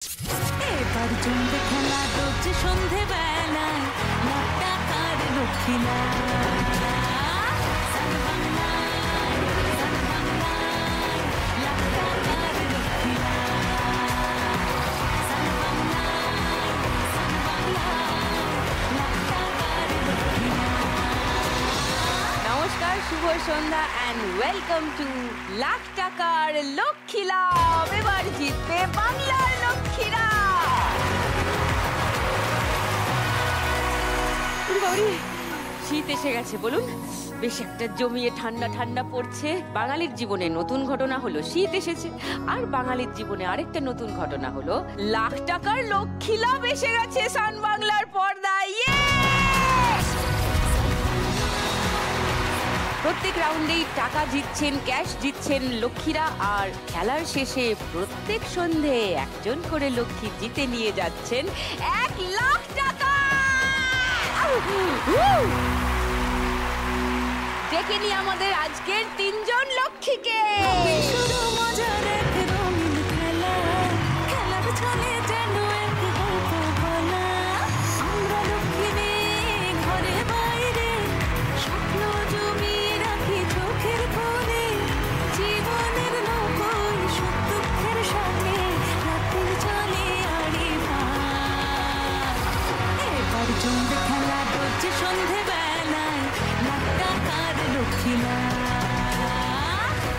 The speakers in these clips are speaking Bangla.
এবার জমবে খেলা রোজ সন্ধেবেলায়, লাখ টাকার লক্ষ্মীরা। নমস্কার, শুভ সন্ধ্যা অ্যান্ড ওয়েলকাম টু লাখ টাকার লক্ষ্মী লাভ। এবার জিতবে বাংলার লক্ষ্মীরা। শীত এসে গেছে, বলুন। বেশ একটা জমিয়ে ঠান্ডা ঠান্ডা পড়ছে। বাঙালির জীবনে নতুন ঘটনা হলো শীত এসেছে, আর বাঙালির জীবনে আরেকটা নতুন ঘটনা হলো লাখ টাকার লক্ষ্মী লাভ এসে গেছে সান বাংলার পর্দায়। প্রত্যেক রাউন্ডেই টাকা জিতছেন, ক্যাশ জিতছেন লক্ষ্মীরা, আর খেলার শেষে প্রত্যেক সন্ধে একজন করে লক্ষ্মী জিতে নিয়ে যাচ্ছেন 1 লাখ টাকা। ডেকে নিয়ে আমাদের আজকের 3 জন লক্ষ্মীকে।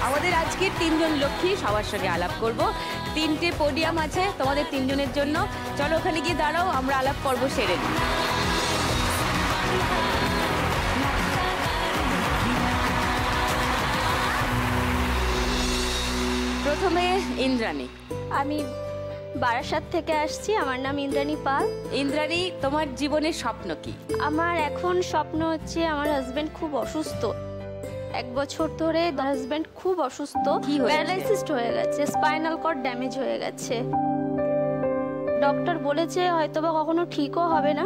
আমাদের আজকের 3 জন লক্ষ্মী সবার সঙ্গে আলাপ করব। 3টে পোডিয়াম আছে তোমাদের 3 জনের জন্য। চলো ওখানে গিয়ে দাঁড়াও, আমরা আলাপ পর্ব সেরে নিই। প্রথমে ইন্দ্রাণী। আমি বারাসাত থেকে আসছি, আমার নাম ইন্দ্রাণী পাল। ইন্দ্রাণী, তোমার জীবনের স্বপ্ন কি? আমার এখন স্বপ্ন হচ্ছে, আমার হাজবেন্ড খুব অসুস্থ। 1 বছর ধরে হাজবেন্ড খুব অসুস্থ, প্যারালাইসিস হয়ে গেছে, স্পাইনাল কর্ড ড্যামেজ হয়ে গেছে। ডক্টর বলেছে হয়তোবা কখনো ঠিকও হবে না।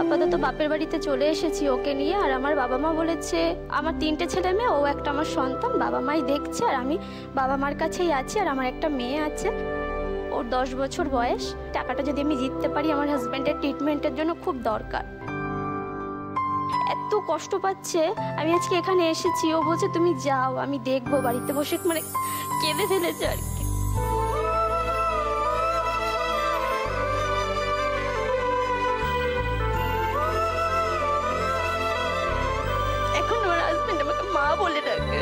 আপাতত বাপের বাড়িতে চলে এসেছি ওকে নিয়ে। আর আমার বাবা মা বলেছে, আমার 3টে ছেলে মেয়ে, ও একটা আমার সন্তান, বাবা মাই দেখছে, আর আমি বাবা মার কাছেই আছি। আর আমার একটা মেয়ে আছে, ওর 10 বছর বয়স। টাকাটা যদি আমি জিততে পারি, আমার হাজবেন্ডের ট্রিটমেন্টের জন্য খুব দরকার। এত কষ্ট পাচ্ছে, আমি আজকে এখানে এসেছি। ও বলছে তুমি যাও, আমি দেখবো। বাড়িতে বসে মানে কেঁদে ফেলেছে আর কি। এখন আমার হাজবেন্ড আমাকে মা বলে ডাকে।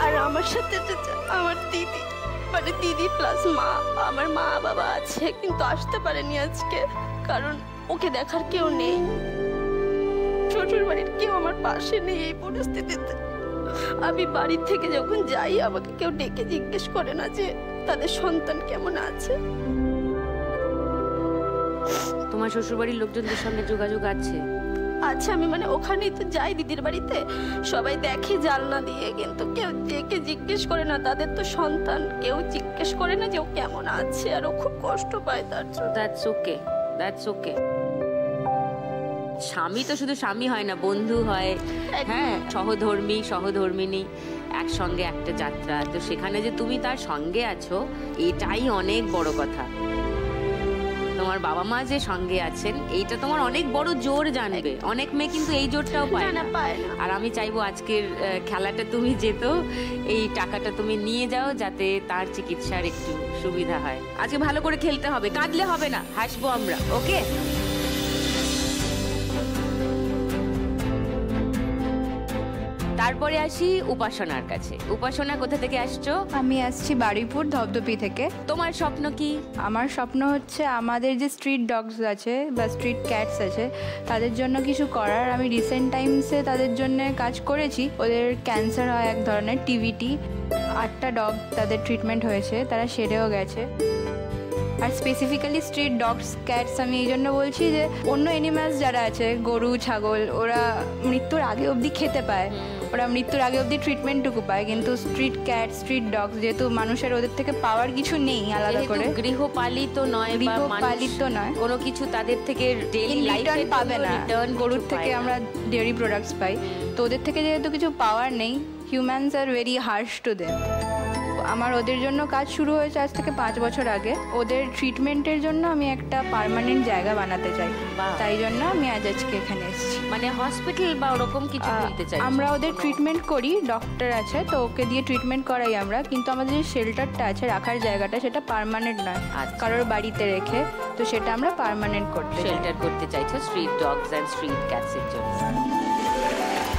আর আমার সাথে আমার দিদি, মানে দিদি প্লাস মা, আমার মা বাবা আছে, কিন্তু আসতে পারেনি আজকে, কারণ ওকে দেখার কেউ নেই। শ্বশুর বাড়ির কেউ আমার পাশে নেই এই পরিস্থিতিতে। আমি বাড়ি থেকে যখন যাই, আমাকে কেউ ডেকে জিজ্ঞেস করে না যে তাদের সন্তান কেমন আছে। তোমার শ্বশুর বাড়ির লোকজনদের সঙ্গে যোগাযোগ আছে? আচ্ছা, আমি মানে ওখানেই তো যাই দিদির বাড়িতে, সবাই দেখে জানলা দিয়ে, কিন্তু কেউ ডেকে জিজ্ঞেস করে না তাদের তো সন্তান। কেউ জিজ্ঞেস করে না যে ও কেমন আছে, আর ও খুব কষ্ট পায় তার জন্য। That's okay, that's okay. স্বামী তো শুধু স্বামী হয় না, বন্ধু হয়, হ্যাঁ, সহধর্মী সহধর্মিনী, একসঙ্গে একটা যাত্রা। তো সেখানে যে তুমি তার সঙ্গে আছো, এটাই অনেক বড় কথা। তোমার বাবা মা যে সঙ্গে আছেন, এইটা তোমার অনেক বড় জোর জানবে। অনেক মেয়ে কিন্তু এই জোরটাও পায় না। আর আমি চাইবো আজকের খেলাটা তুমি যেতো, এই টাকাটা তুমি নিয়ে যাও, যাতে তার চিকিৎসার একটু সুবিধা হয়। আজকে ভালো করে খেলতে হবে, কাঁদলে হবে না, হাসবো আমরা, ওকে? তারপরে আসি উপাসনার কাছে। উপাসনা, কোথা থেকে আসছো? আমি আসছি বারুইপুর ধবধবি থেকে। তোমার স্বপ্ন কি? আমার স্বপ্ন হচ্ছে আমাদের যে স্ট্রিট ডগস আছে বা স্ট্রিট ক্যাটস আছে, তাদের জন্য কিছু করার। আমি রিসেন্ট টাইমসে তাদের জন্য কাজ করেছি। ওদের ক্যান্সার হয় এক ধরনের, টিভিটি। 8টা ডগ তাদের ট্রিটমেন্ট হয়েছে, তারা সেরেও গেছে। আর স্পেসিফিক্যালি স্ট্রিট ডগস ক্যাটস আমি এই জন্য বলছি যে অন্য অ্যানিমালস যারা আছে গরু ছাগল ওরা মৃত্যুর আগে অবধি খেতে পায়, ওরা মৃত্যুর আগে অবধি ট্রিটমেন্টটুকু পায়, কিন্তু স্ট্রিট ক্যাট স্ট্রিট ডগস যেহেতু মানুষের ওদের থেকে পাওয়ার কিছু নেই আলাদা করে, গৃহপালিত নয়, গৃহপালিত নয়, কোনো কিছু তাদের থেকে ডেইলি লাইফে পাবে না। গরুর থেকে আমরা ডেয়ারি প্রোডাক্টস পাই, তো ওদের থেকে যেহেতু কিছু পাওয়ার নেই, humans are very harsh to them. আমার ওদের জন্য কাজ শুরু হয়েছে আজ থেকে 5 বছর আগে। ওদের ট্রিটমেন্টের জন্য আমি একটা পার্মানেন্ট জায়গা বানাতে চাই, তাই জন্য আমি আজকে এখানে এসেছি। মানে হসপিটাল বা ওরকম কিছু বলতে চাই? আমরা ওদের ট্রিটমেন্ট করি, ডক্টর আছে তো ওকে দিয়ে ট্রিটমেন্ট করাই আমরা, কিন্তু আমাদের যে শেল্টারটা আছে রাখার জায়গাটা সেটা পার্মানেন্ট নয়, কারোর বাড়িতে রেখে, তো সেটা আমরা পার্মানেন্ট করতে শেল্টার করতে চাইছো স্ট্রিট ডগস অ্যান্ড স্ট্রিট ক্যাটসের জন্য।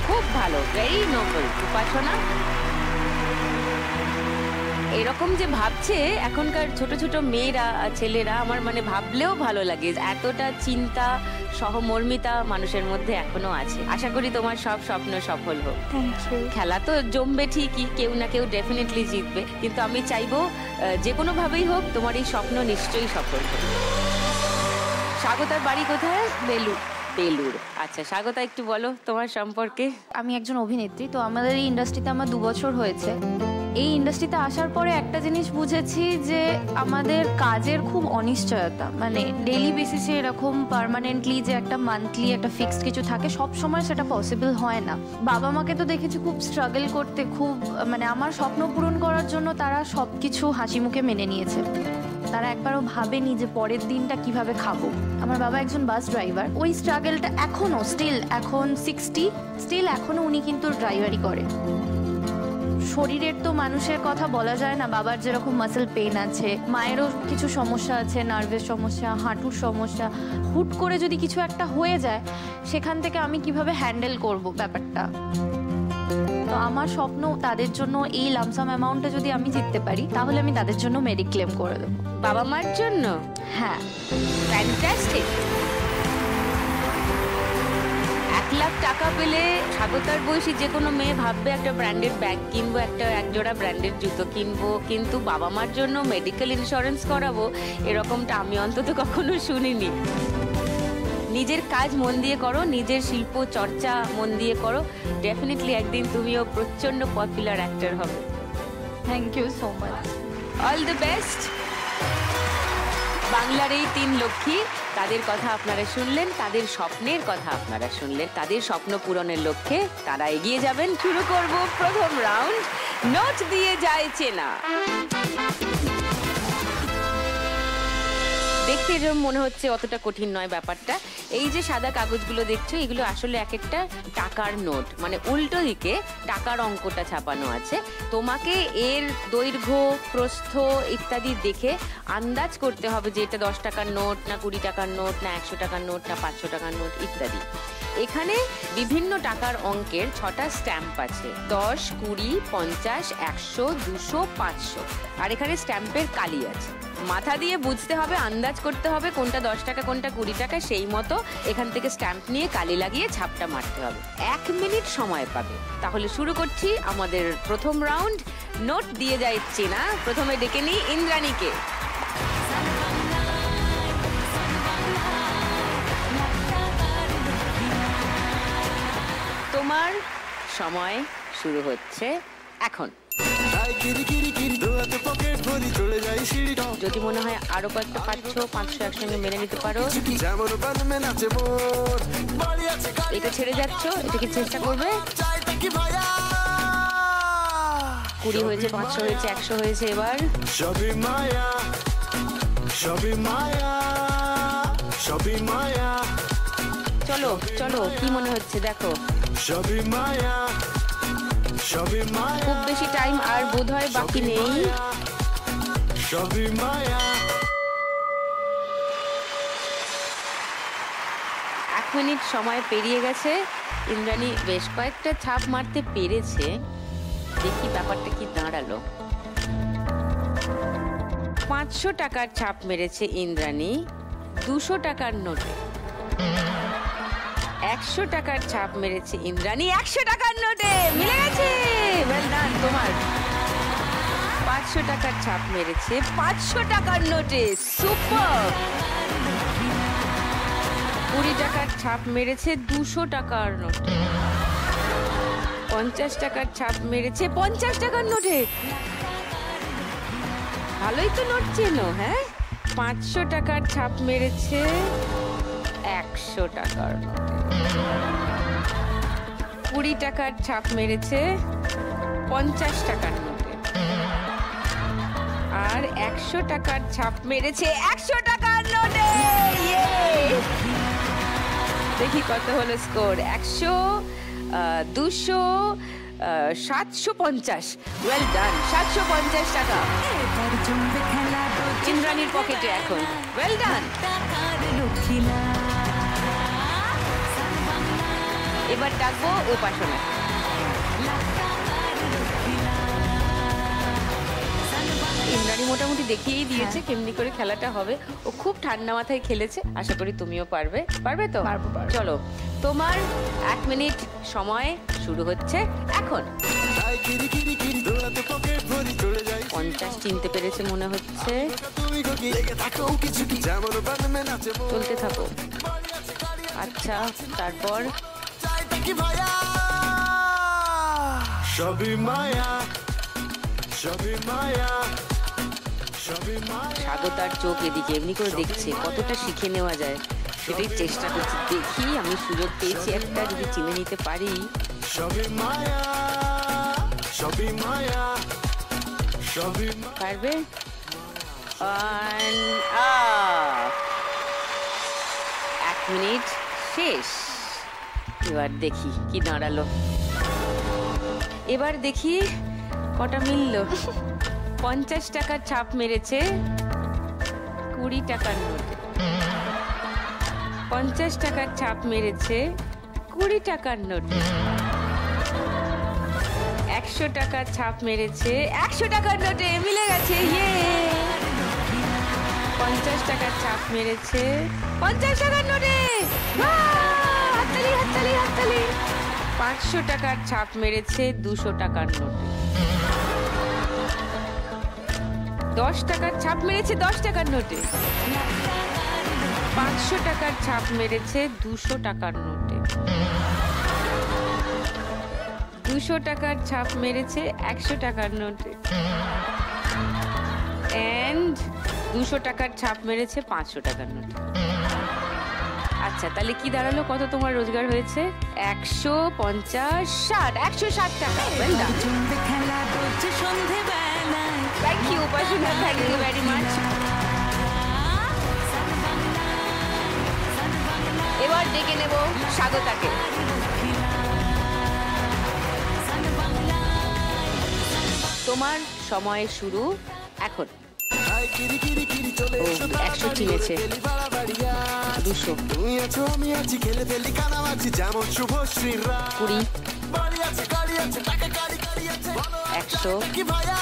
খুব ভালো, ভেরি নোবেল উপাসনা। এরকম যে ভাবছে এখনকার ছোট ছোট মেয়েরা ছেলেরা, আমার মানে ভাবলেও ভালো লাগে, এতটা চিন্তা সহমর্মিতা মানুষের মধ্যে এখনো আছে। আশা করি তোমার সব স্বপ্ন সফল হোক। খেলা তো জমবে ঠিকই, কেউ না কেউ ডেফিনেটলি জিতবে, কিন্তু আমি চাইবো যে কোনো ভাবেই হোক তোমার এই স্বপ্ন নিশ্চয়ই সফল হোক। স্বাগতার বাড়ি কোথায়? বেলুড়। আচ্ছা স্বাগতা, একটু বলো তোমার সম্পর্কে। আমি একজন অভিনেত্রী, তো আমাদের এই ইন্ডাস্ট্রিতে আমার 2 বছর হয়েছে। এই ইন্ডাস্ট্রিতে আসার পরে একটা জিনিস বুঝেছি যে আমাদের কাজের খুব অনিশ্চয়তা, মানে ডেইলি বেসিসে এরকম পার্মানেন্টলি যে একটা মান্থলি একটা ফিক্সড কিছু থাকে সব সময় সেটা পসিবল হয় না। বাবা মাকে তো দেখেছি খুব স্ট্রাগল করতে, খুব মানে আমার স্বপ্ন পূরণ করার জন্য তারা সব কিছু হাসি মুখে মেনে নিয়েছে। তারা একবারও ভাবেনি যে পরের দিনটা কিভাবে খাবো। আমার বাবা একজন বাস ড্রাইভার, ওই স্ট্রাগলটা এখনো এখন 60 স্টিল এখনো উনি কিন্তু ড্রাইভারি করে। শরীরের তো মানুষের কথা বলা যায় না, বাবার যেরকম মাসেল পেইন আছে, মায়েরও কিছু সমস্যা আছে, নার্ভের সমস্যা, হাঁটুর সমস্যা। হুট করে যদি কিছু একটা হয়ে যায় সেখান থেকে আমি কিভাবে হ্যান্ডেল করব ব্যাপারটা। তো আমার স্বপ্ন তাদের জন্য এই লামসাম অ্যামাউন্টটা যদি আমি জিততে পারি তাহলে আমি তাদের জন্য মেডিক্লেম করে দেবো। বাবা মার জন্য? হ্যাঁ, ফ্যান্টাস্টিক। 1 লাখ টাকা পেলে স্বাগতার বয়সী যে কোনো মেয়ে ভাববে একটা ব্র্যান্ডেড ব্যাগ কিনবো, একজোড়া ব্র্যান্ডেড জুতো কিনবো, কিন্তু বাবা মার জন্য মেডিকেল ইন্স্যুরেন্স করাবো, এরকমটা আমি অন্তত কখনো শুনিনি। নিজের কাজ মন দিয়ে করো, নিজের শিল্প চর্চা মন দিয়ে করো, ডেফিনেটলি একদিন তুমিও প্রচন্ড পপুলার অ্যাক্টর হবে। Thank you so much, all the best. বাংলার এই 3 লক্ষ্মী, তাদের কথা আপনারা শুনলেন, তাদের স্বপ্নের কথা আপনারা শুনলেন, তাদের স্বপ্ন পূরণের লক্ষ্যে তারা এগিয়ে যাবেন। শুরু করব প্রথম রাউন্ড, নোট দিয়ে যায় চেনা। দেখতে এরকম মনে হচ্ছে অতটা কঠিন নয় ব্যাপারটা। এই যে সাদা কাগজগুলো দেখছো, এগুলো আসলে এক একটা টাকার নোট, মানে উল্টো দিকে টাকার অঙ্কটা ছাপানো আছে। তোমাকে এর দৈর্ঘ্য প্রস্থ ইত্যাদি দেখে আন্দাজ করতে হবে যে এটা 10 টাকার নোট না 20 টাকার নোট না 100 টাকার নোট না 500 টাকার নোট ইত্যাদি। এখানে বিভিন্ন টাকার অঙ্কের 6টা স্ট্যাম্প আছে, 10, 20, 50, 100, 200, 500, আর এখানে স্ট্যাম্পের কালি আছে। মাথা দিয়ে বুঝতে হবে, আন্দাজ করতে হবে কোনটা 10 টাকা কোনটা 20 টাকা, সেই মতো এখান থেকে স্ট্যাম্প নিয়ে কালি লাগিয়ে ছাপটা মারতে হবে। 1 মিনিট সময় পাবে। তাহলে শুরু করছি আমাদের প্রথম রাউন্ড, নোট দিয়ে যায় চেনা। প্রথমে ডেকে নিই ইন্দ্রাণীকে। তোমার সময় শুরু হচ্ছে এখন। যদি মনে হয় আরো কয়েকটা 500 একসঙ্গে মেনে নিতে পারো। এটা ছেড়ে যাচ্ছ, এটা কি চেষ্টা করবে? 20 হয়েছে, 500 হয়েছে, 100 হয়েছে, এবার সবই মায়া, সবই মায়া, সবই মায়া। চলো চলো, কি মনে হচ্ছে দেখো। সবই মায়া, সবই মায়া। খুব বেশি টাইম আর বোধহয় বাকি নেই। সবই মায়া। 1 মিনিট সময় পেরিয়ে গেছে। ইন্দ্রাণী বেশ কয়েকটা ছাপ মারতে পেরেছে, দেখি ব্যাপারটা কি দাঁড়ালো। 500 টাকার ছাপ মেরেছে ইন্দ্রাণী 200 টাকার নোটে। 100 টাকার ছাপ মেরেছে ইন্দ্রাণী 100 টাকার নোটে। মিলে গেছে, ওয়েল ডান তোমার। 500 টাকার ছাপ মেরেছে 500 টাকার নোটে। সুপার। 20 টাকার ছাপ মেরেছে 200 টাকার নোটে। 50 টাকার ছাপ মেরেছে 50 টাকার নোটে। ভালোই তো নোট চেনো, হ্যাঁ? 500 টাকার ছাপ মেরেছে 100 টাকার নোটে। 20 টাকার ছাপ মেরেছে 50 টাকার নোটে। আর 100 টাকার ছাপ মেরেছে 100 টাকার নোটে। দেখি কত হলো স্কোর। 100, 200, 750। Well done. 750 টাকা এবার জমবে খেলা রোজ ইন্দ্রাণীর পকেটে এখন। Well done. টাকার লক্ষ্মীলা এবার ডাকবো উপাসনা। ইন্দ্রাণী মোটামুটি দেখিয়েই দিয়েছে কেমনি করে খেলাটা হবে। ও খুব ঠান্ডা মাথায় খেলেছে। আশা করি তুমিও পারবে। পারবে তো? পারবো। চলো, তোমার 1 মিনিট সময় শুরু হচ্ছে এখন। 50 চিনতে পেরেছে মনে হচ্ছে। চলতে থাকো। আচ্ছা, তারপর সবই মায়া, সবই মায়া, সবই মায়া। স্বাগতার চোখ এদিকে এমনি করে দেখছে কতটা শিখে নেওয়া যায় সেটাই চেষ্টা করছি। দেখি আমি সুযোগ পেয়েছি একটা, যদি চিনে নিতে পারি। সবই মায়া, সবই মায়া, সবই মায়া। পারবে? 1 মিনিট শেষ। এবার দেখি কি দাঁড়ালো। এবার দেখি কটা মিললো। 50 টাকার ছাপ মেরেছে 20 টাকার নোটে। 50 টাকার ছাপ মেরেছে 20 টাকার নোটে। 100 টাকার ছাপ মেরেছে 100 টাকার নোটে। মিলে গেছে। ইয়ে। 50 টাকার ছাপ মেরেছে 50 টাকার নোটে। হাততালি, হাততালি, হাততালি। 500 টাকার ছাপ মেরেছে 200 টাকার নোটে। 10 টাকার ছাপ মেরেছে 10 টাকার নোটে। 500 টাকার ছাপ মেরেছে 200 টাকার নোটে। 200 টাকার ছাপ মেরেছে 100 টাকার নোটে। এন্ড 200 টাকার ছাপ মেরেছে 500 টাকার নোটে। আচ্ছা, তাহলে কি দাঁড়ালো? কত তোমার রোজগার হয়েছে? 150, 60, 160 টাকা। Well done. জমবে খেলা রোজ সন্ধেবেলায় thank you Upasana, thank you very much. এবার ডেকে নেব স্বাগতাকে। তোমার সময় শুরু এখন। 100 চিনেছে। 200, তুমি আছো আমি আছি, খেলে ফেলি কানামাছি যেমন শুভশ্রীরা। 20, বাড়ি আছে, গাড়ি আছে, টাকা গাড়ি গাড়ি আছে, 100, কি ভাইয়া।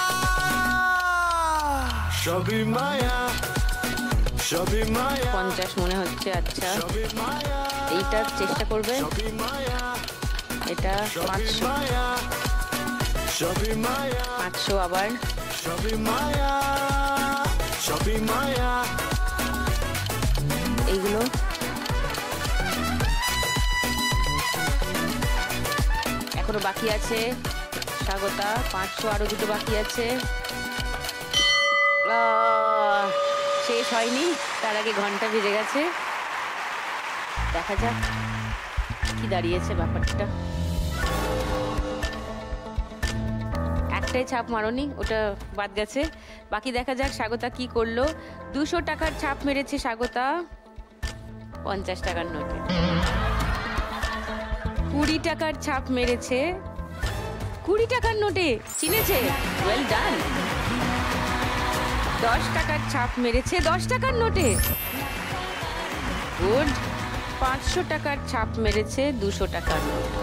সবই মায়া, সবই মায়া, 50 মনে হচ্ছে। আচ্ছা, সবই মায়া, এইটা চেষ্টা করবে। সবই মায়া, এটা সবই 500, মায়া, সবই মায়া, 500 আবার। সবই মায়া, সবই মায়া। এইগুলো এখনো বাকি আছে। স্বাগতা 500, আরো দুটো বাকি আছে। শেষ হয়নি, তার আগে ঘন্টা বেজে গেছে। দেখা যাক কি দাঁড়িয়েছে ব্যাপারটা। একটাই ছাপ মারোনি, ওটা বাদ গেছে। বাকি দেখা যাক স্বাগতা কি করলো। 200 টাকার ছাপ মেরেছে স্বাগতা 50 টাকার নোটে। 20 টাকার ছাপ মেরেছে 20 টাকার নোটে। চিনেছে। Well done. 10 টাকার ছাপ মেরেছে 10 টাকার নোটে। গুড। 500 টাকার ছাপ মেরেছে 200 টাকার নোটে।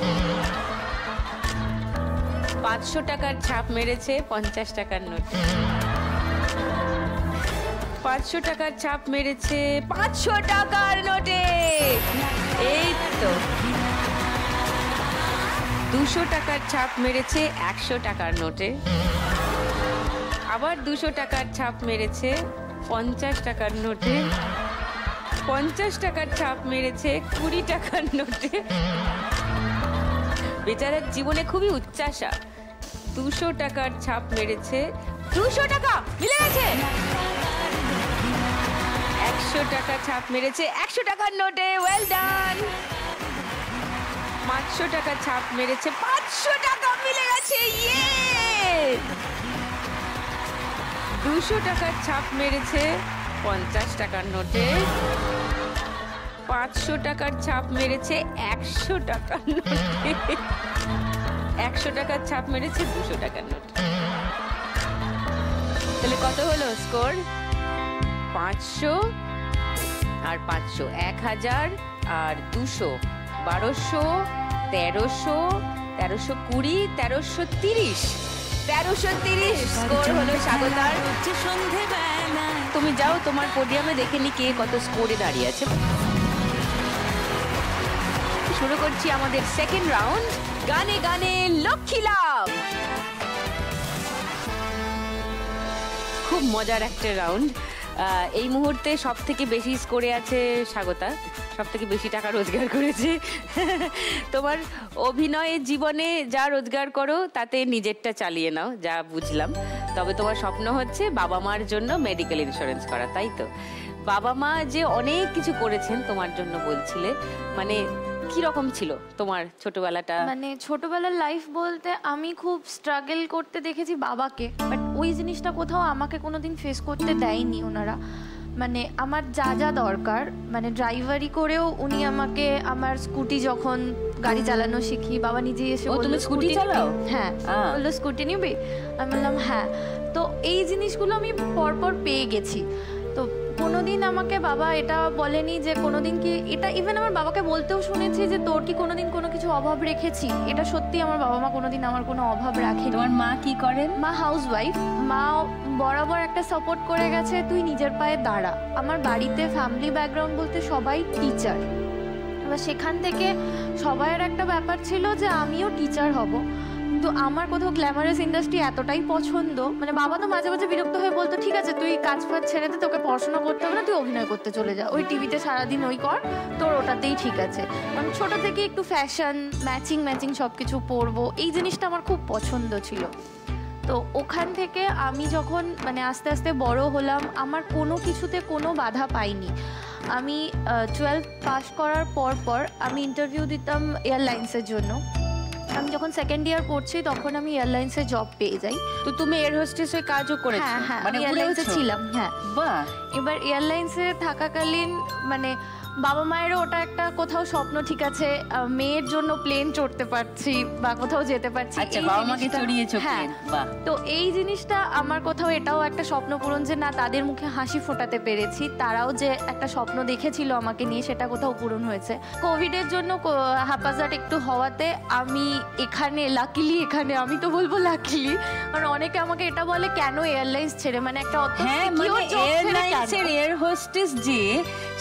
500 টাকার ছাপ মেরেছে 50 টাকার নোটে। 500 টাকার ছাপ মেরেছে 500 টাকার নোটে। এই তো। 200 টাকার ছাপ মেরেছে 100 টাকার নোটে। আবার 200 টাকার ছাপ মেরেছে 50 টাকার নোটে, 50 টাকার ছাপ মেরেছে 20 টাকার নোটে। বেচারার জীবনে খুবই উচ্চাসা। 200 টাকার ছাপ মেরেছে, 200 টাকা মিলে গেছে। 100 টাকা ছাপ মেরেছে 100 টাকার নোটে, ওয়েল ডান। 500 টাকা ছাপ মেরেছে 500 টাকা মিলে গেছে, ইয়ে। 200 টাকার ছাপ মেরেছে 50 টাকার নোটে, 500 টাকার ছাপ মেরেছে 100 টাকার নোটে, 100 টাকার ছাপ মেরেছে 200 টাকার নোটে। তাহলে কত হলো স্কোর? 500 আর 500, 1000 আর 200, 1200, 1300, 1320, 1330, 1330 স্কোর হলো স্বাগতার। সন্ধেবেলায় তুমি যাও তোমার পোডিয়ামে দেখে নি কে কত স্কোরে দাঁড়িয়ে আছে। শুরু করছি আমাদের সেকেন্ড রাউন্ড, গানে গানে লক্ষ্মী লাভ। খুব মজার একটা রাউন্ড। এই মুহূর্তে সব থেকে বেশি স্কোরে আছে স্বাগতা, সব থেকে বেশি টাকা রোজগার করেছে। তোমার অভিনয়ের জীবনে যা রোজগার করো তাতে নিজেরটা চালিয়ে নাও, যা বুঝলাম। তবে তোমার স্বপ্ন হচ্ছে বাবা মার জন্য মেডিকেল ইন্স্যুরেন্স করা, তাই তো? বাবা মা যে অনেক কিছু করেছেন তোমার জন্য বলছিলে, মানে কি রকম ছিল তোমার ছোটবেলাটা? মানে ছোটবেলার লাইফ বলতে আমি খুব স্ট্রাগল করতে দেখেছি বাবাকে, বাট ওই জিনিসটা কোথাও আমাকে কোনোদিন ফেস করতে দেয়নি ওনারা। মানে আমার যা যা দরকার, মানে ড্রাইভারি করেও উনি আমাকে, আমার স্কুটি যখন গাড়ি চালানো শিখি, বাবা নিজে এসে বলল তুমি স্কুটি চালাও? হ্যাঁ, বললো স্কুটি নিবি, আমি বললাম হ্যাঁ। তো এই জিনিসগুলো আমি পরপর পেয়ে গেছি। তো কোনোদিন আমাকে বাবা এটা বলেনি যে কোনোদিন কি, এটা ইভেন আমার বাবাকে বলতেও শুনেছি যে তোর কি কোনোদিন কোনো কিছু অভাব রেখেছি, এটা সত্যি আমার বাবা মা কোনোদিন আমার কোনো অভাব রাখেনি। তোমার মা কি করেন? মা হাউস ওয়াইফ। মা বরাবর একটা সাপোর্ট করে গেছে, তুই নিজের পায়ে দাঁড়া। আমার বাড়িতে ফ্যামিলি ব্যাকগ্রাউন্ড বলতে সবাই টিচার, এবার সেখান থেকে সবাইয়ের একটা ব্যাপার ছিল যে আমিও টিচার হব। কিন্তু আমার কোথাও গ্ল্যামারাস ইন্ডাস্ট্রি এতটাই পছন্দ, মানে বাবা তো মাঝে মাঝে বিরক্ত হয়ে বলতো ঠিক আছে তুই কাজ ফাজ ছেড়ে দে, তোকে পড়াশোনা করতে হবে না, তুই অভিনয় করতে চলে যা, ওই টিভিতে সারাদিন ওই কর, তোর ওটাতেই ঠিক আছে। আমি ছোট থেকে একটু ফ্যাশন, ম্যাচিং সব কিছু পরবো, এই জিনিসটা আমার খুব পছন্দ ছিল। তো ওখান থেকে আমি যখন মানে আস্তে আস্তে বড় হলাম, আমার কোনো কিছুতে কোনো বাধা পাইনি। আমি 12 পাস করার পর আমি ইন্টারভিউ দিতাম এয়ারলাইন্সের জন্য। আমি যখন সেকেন্ড ইয়ার পড়ছি তখন আমি এয়ারলাইন্সে জব পেয়ে যাই। তো তুমি এয়ার হোস্টেস হয়ে কাজও করেছো? হ্যাঁ হ্যাঁ, মানে এয়ারলাইন্সে ছিলাম। হ্যাঁ, বাহ। এবার এয়ারলাইন্সে থাকাকালীন মানে বাবা মায়েরও ওটা একটা কোথাও স্বপ্ন, ঠিক আছে মেয়ের জন্য প্লেন চড়তে পারছি বা কোথাও যেতে পারছি। আচ্ছা, বাবা মাকে চড়িয়েছো হ্যাঁ, প্লেন, বাহ। তো এই জিনিসটা আমার কোথাও এটাও একটা স্বপ্ন পূরণ, যে না তাদের মুখে হাসি ফোটাতে পেরেছি, তারাও যে একটা স্বপ্ন দেখেছিল আমাকে নিয়ে সেটা কোথাও পূরণ হয়েছে। কোভিডের জন্য হাঁপাজাট একটু হওয়াতে আমি এখানে লাকিলি, এখানে আমি তো বলবো লাকিলি, কারণ অনেকে আমাকে এটা বলে কেন এয়ারলাইন্স ছেড়ে, মানে একটা অত সিকিউর জব ছেড়ে কেন? এয়ার হোস্টেস যে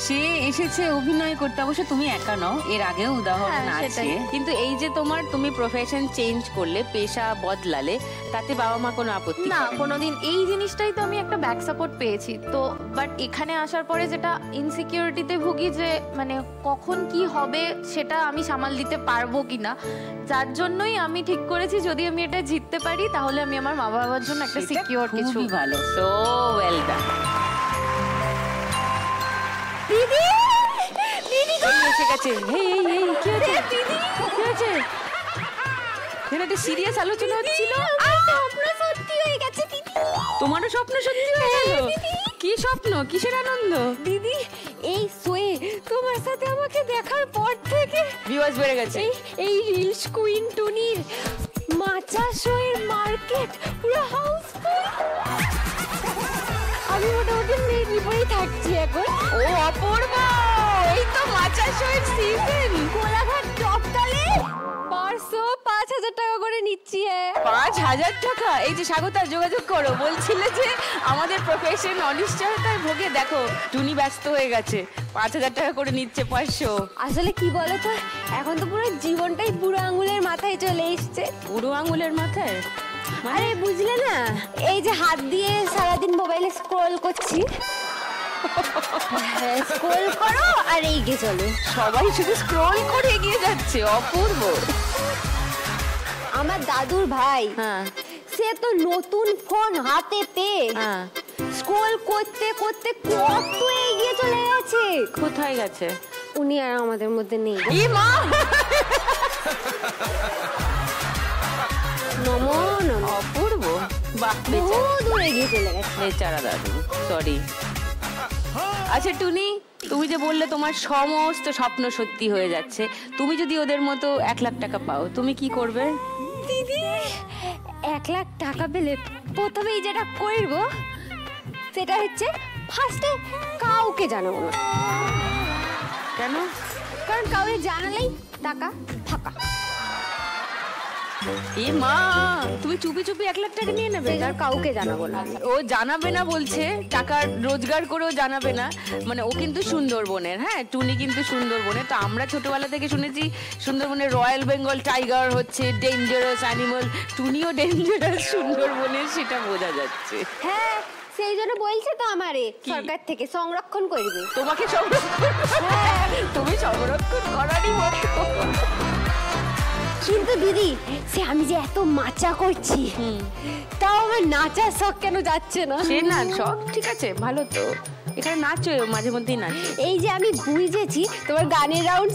সে এসেছে অভিনয় করতে, অবশ্য তুমি একা নও, এর আগেও উদাহরণ আছে। কিন্তু এই যে তুমি প্রফেশন চেঞ্জ করলে, পেশা বদলালে, তাতে বাবা মা কোনো আপত্তি না করেনি? কোনোদিন। এই জিনিসটাই তো আমি একটা ব্যাক সাপোর্ট পেয়েছি। তো বাট এখানে আসার পরে যেটা ইনসিকিউরিটিতে ভুগি, যে মানে কখন কি হবে সেটা আমি সামাল দিতে পারবো কিনা, যার জন্যই আমি ঠিক করেছি যদি আমি এটা জিততে পারি তাহলে আমি আমার মা বাবার জন্য একটা সিকিউর কিছু। খুবই ভালো, সো ওয়েল ডান। দিদি এসে গেছে। এই কি হয়েছে? দিদি কি হয়েছে? এখানে একটা সিরিয়াস আলোচনা হচ্ছিল। স্বপ্ন সত্যি হয়ে গেছে দিদি। তোমারও স্বপ্ন সত্যি হয়ে গেল? কি স্বপ্ন, কিসের আনন্দ? দিদি এই সোয়ে তোমার সাথে আমাকে দেখার পর থেকে ভিউয়ার্স বেড়ে গেছে। এই রিলস কুইন টুনির মাচা শোয়ের মার্কেট পুরো হাউসফুল। আমি মোটামুটি মেয়ের পরেই থাকছি এখন। ও অপূর্বা, এই তো মাচা শোয়ের সিজন। কোলাঘাট টপকালে পারসো 5,000 টাকা করে নিচ্ছি। 5,000 টাকা? এই যে স্বাগতা, যোগাযোগ করো। বলছিলে যে আমাদের প্রফেশন অনিশ্চয়তায় ভোগে, দেখো টুনি ব্যস্ত হয়ে গেছে, 5,000 টাকা করে নিচ্ছে 500। আসলে কি বলতো, এখন তো পুরো জীবনটাই বুড়ো আঙুলের মাথায় চলে এসছে। বুড়ো আঙুলের মাথায়? আরে বুঝলে না, এই যে হাত দিয়ে সারাদিন মোবাইলে স্ক্রল করছি, স্ক্রল করো আর এগিয়ে চলো। সবাই শুধু স্ক্রল করে এগিয়ে যাচ্ছে, অপূর্ব। আমার দাদুর ভাই, হ্যাঁ সে তো নতুন ফোন হাতে পেয়ে হ্যাঁ, স্ক্রল করতে করতে কত এগিয়ে চলে গেছে। কোথায় গেছে? উনি আর আমাদের মধ্যে নেই। ই মা, নমো নমো, অপূর্ব। বাহ, বহু দূর এগিয়ে চলে গেছে। বেচারা দাদু, সরি। আচ্ছা টুনি, তুমি যে বললে তোমার সমস্ত স্বপ্ন সত্যি হয়ে যাচ্ছে, তুমি যদি ওদের মতো 1 লাখ টাকা পাও, তুমি কি করবে? দিদি, 1 লাখ টাকা পেলে প্রথমেই যেটা করব সেটা হচ্ছে ফার্স্টে কাউকে জানাবো না। কেন? কারণ কাউকে জানালেই টাকা ফাঁকা। এ মা, তুমি চুপি চুপি 1 লাখ টাকা নিয়ে নেবে? আর কাউকে জানাবো না। ও জানাবে না বলছে, টাকা রোজগার করেও জানাবে না। মানে ও কিন্তু সুন্দরবনের, হ্যাঁ টুনি কিন্তু সুন্দরবনের। তো আমরা ছোটবেলা থেকে শুনেছি সুন্দরবনের রয়্যাল বেঙ্গল টাইগার হচ্ছে ডেঞ্জারাস অ্যানিমাল, টুনিও ডেঞ্জারাস সুন্দরবনের, সেটা বোঝা যাচ্ছে। হ্যাঁ, সেই জন্য বলছে তো আমারে সরকার থেকে সংরক্ষণ করবে। তোমাকে সংরক্ষণ, তুমি সংরক্ষণ করারই মতো। কিন্তু দিদি, সে আমি যে এত মাচা করছি, তাও আমার নাচার শখ কেন যাচ্ছে না? সে না সব ঠিক আছে, ভালো তো। এখানে নাচো, মাঝে মধ্যেই নাচো। এই যে আমি বুঝেছি তোমার গানের রাউন্ড